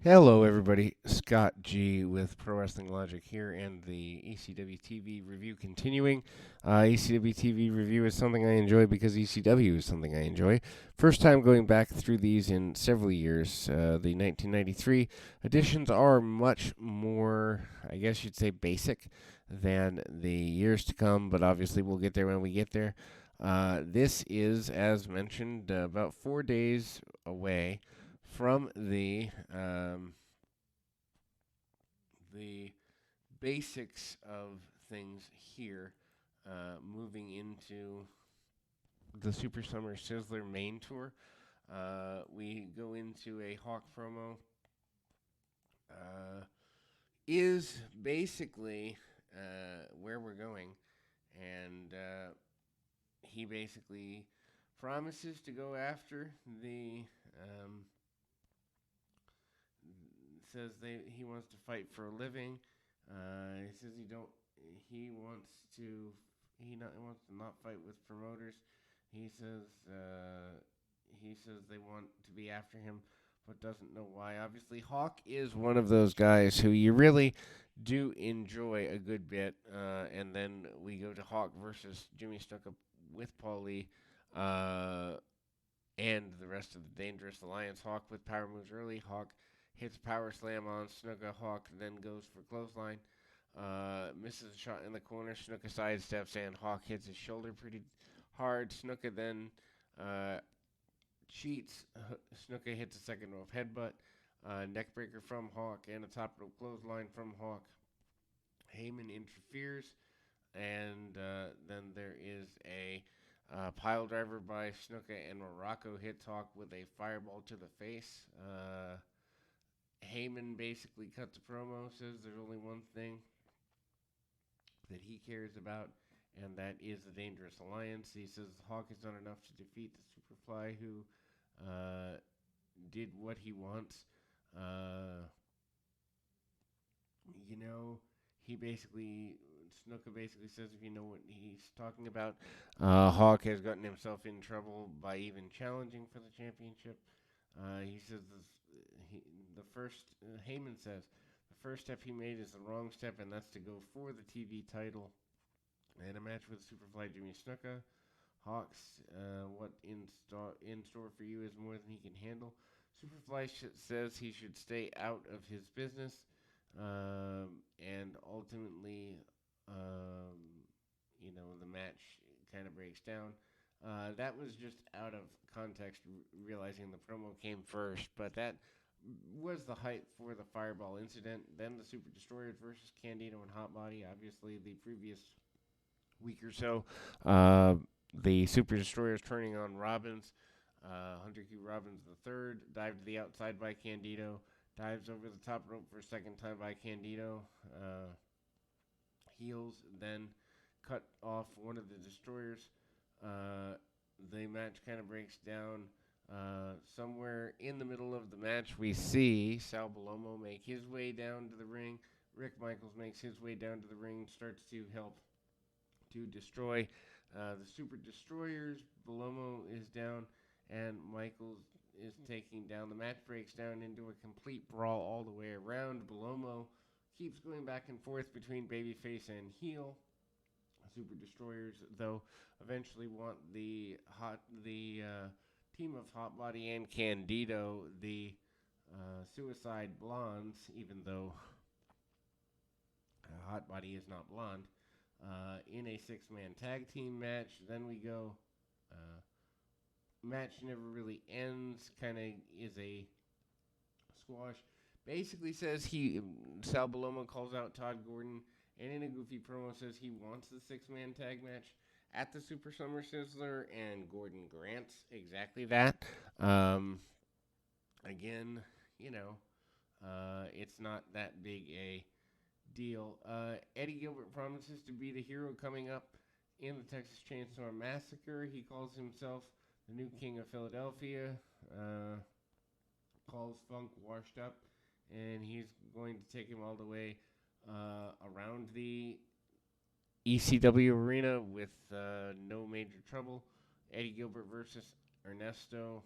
Hello, everybody. Scott G with Pro Wrestling Logic here, and the ECW TV review continuing. ECW TV review is something I enjoy because ECW is something I enjoy. First time going back through these in several years. The 1993 editions are much more, I guess you'd say, basic than the years to come, but obviously we'll get there when we get there. This is, as mentioned, about 4 days away from the basics of things here, moving into the Super Summer Sizzler main tour. We go into a Hawk promo. Uh, is basically where we're going, and he basically promises to go after the says he wants to fight for a living. He says he wants to not fight with promoters. He says they want to be after him, but doesn't know why. Obviously, Hawk is one of those guys who you really do enjoy a good bit. And then we go to Hawk versus Jimmy Snuka with Paul Lee. And the rest of the Dangerous Alliance. Hawk with power moves early. Hawk hits power slam on Snuka. Hawk then goes for clothesline. Misses a shot in the corner. Snuka sidesteps and Hawk hits his shoulder pretty hard. Snuka then cheats. Snuka hits a second rope headbutt. Neckbreaker from Hawk and a top rope clothesline from Hawk. Heyman interferes. And then there is a pile driver by Snuka, and Morocco hits Hawk with a fireball to the face. Heyman basically cuts a promo, says there's only one thing that he cares about, and that is the Dangerous Alliance. He says Hawk has done enough to defeat the Superfly, who did what he wants. You know, Snuka basically says if you know what he's talking about, Hawk has gotten himself in trouble by even challenging for the championship. He says Heyman says, the first step he made is the wrong step, and that's to go for the TV title. And a match with Superfly Jimmy Snuka. Hawks, what in store for you is more than he can handle. Superfly says he should stay out of his business, and ultimately, the match kind of breaks down. That was just out of context, realizing the promo came first, but that was the hype for the Fireball incident. Then the Super Destroyers versus Candido and Hotbody. Obviously, the previous week or so, the Super Destroyers turning on Robbins. Hunter Q. Robbins III dived to the outside by Candido. Dives over the top rope for a second time by Candido. Heels, then cut off one of the Destroyers. The match kind of breaks down. Somewhere in the middle of the match, we see Sal Balomo make his way down to the ring. Rick Michaels makes his way down to the ring, starts to help to destroy the Super Destroyers. Balomo is down, and Michaels is taking down. The match breaks down into a complete brawl all the way around. Balomo keeps going back and forth between babyface and heel. Super Destroyers, though, eventually want the team of Hotbody and Candido, the Suicide Blondes, even though Hotbody is not blonde, in a six-man tag team match. Then we go. Match never really ends. Kind of is a squash. Basically says Sal Balomo calls out Todd Gordon, and in a goofy promo says he wants the six-man tag match at the Super Summer Sizzler, and Gordon grants exactly that. Again, it's not that big a deal. Eddie Gilbert promises to be the hero coming up in the Texas Chainsaw Massacre. He calls himself the new king of Philadelphia. Calls Funk washed up, and he's going to take him all the way around the ECW arena with no major trouble. Eddie Gilbert versus Ernesto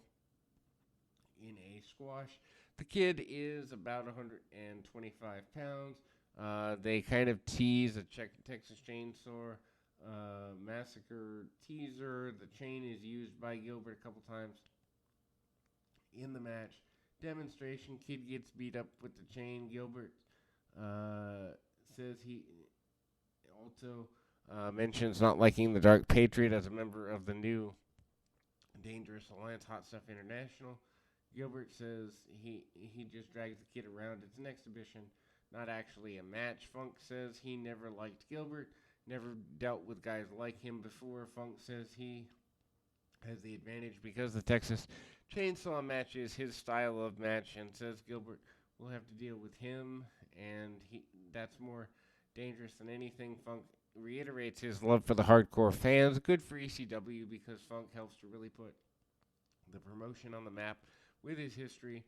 in a squash. The kid is about 125 pounds. They kind of tease a Texas Chainsaw Massacre teaser. The chain is used by Gilbert a couple times in the match. Demonstration, kid gets beat up with the chain. Gilbert says he also mentions not liking the Dark Patriot as a member of the new Dangerous Alliance Hot Stuff International. Gilbert says he just drags the kid around. It's an exhibition, not actually a match. Funk says he never liked Gilbert, never dealt with guys like him before. Funk says he has the advantage because the Texas Chainsaw match is his style of match, and says Gilbert will have to deal with him, and that's more dangerous than anything. Funk reiterates his love for the hardcore fans. Good for ECW because Funk helps to really put the promotion on the map with his history.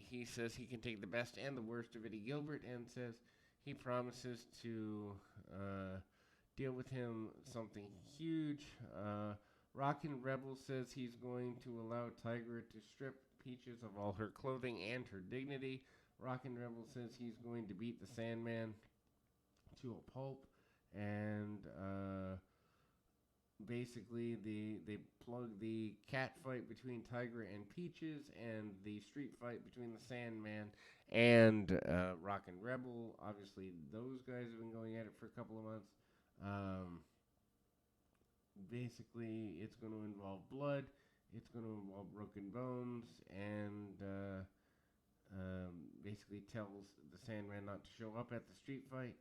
He says he can take the best and the worst of Eddie Gilbert, and says he promises to deal with him something huge. Rockin' Rebel says he's going to allow Tigra to strip Peaches of all her clothing and her dignity. Rockin' Rebel says he's going to beat the Sandman to a pulp, and basically they plug the cat fight between Tigra and Peaches and the street fight between the Sandman and Rockin' Rebel. Obviously, those guys have been going at it for a couple of months. Basically, it's going to involve blood. It's going to involve broken bones, and basically tells the Sandman not to show up at the street fight.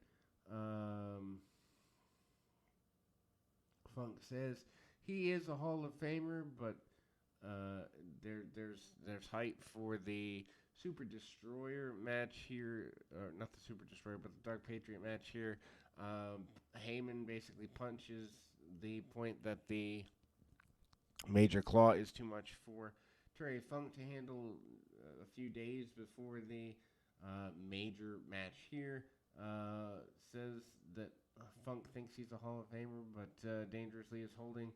Funk says he is a Hall of Famer, but there's hype for the Super Destroyer match here, or not the Super Destroyer, but the Dark Patriot match here. Heyman basically punches the point that the Major Claw is too much for Terry Funk to handle a few days before the major match here. Says that Funk thinks he's a Hall of Famer, but Dangerously is holding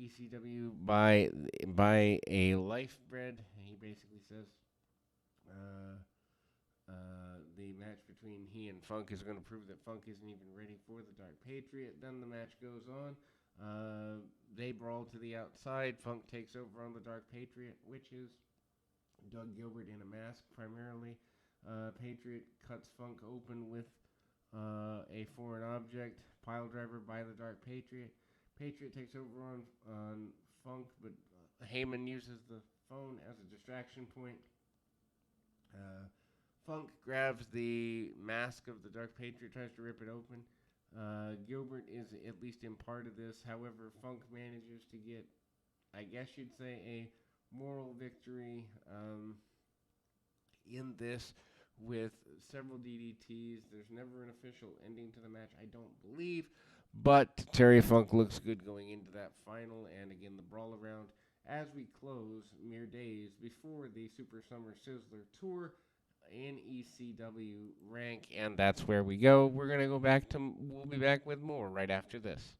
ECW by a life bread. He basically says the match between he and Funk is going to prove that Funk isn't even ready for the Dark Patriot. Then the match goes on. They brawl to the outside. Funk takes over on the Dark Patriot, which is Doug Gilbert in a mask primarily. Patriot cuts Funk open with a foreign object. Pile driver by the Dark Patriot. Patriot takes over on Funk, but Heyman uses the phone as a distraction point. Funk grabs the mask of the Dark Patriot, tries to rip it open. Gilbert is at least in part of this. However, Funk manages to get, I guess you'd say, a moral victory in this with several DDTs. There's never an official ending to the match, I don't believe. But Terry Funk looks good going into that final. And again, the brawl around as we close mere days before the Super Summer Sizzler Tour in ECW rank, and that's where we go. We'll be back with more right after this.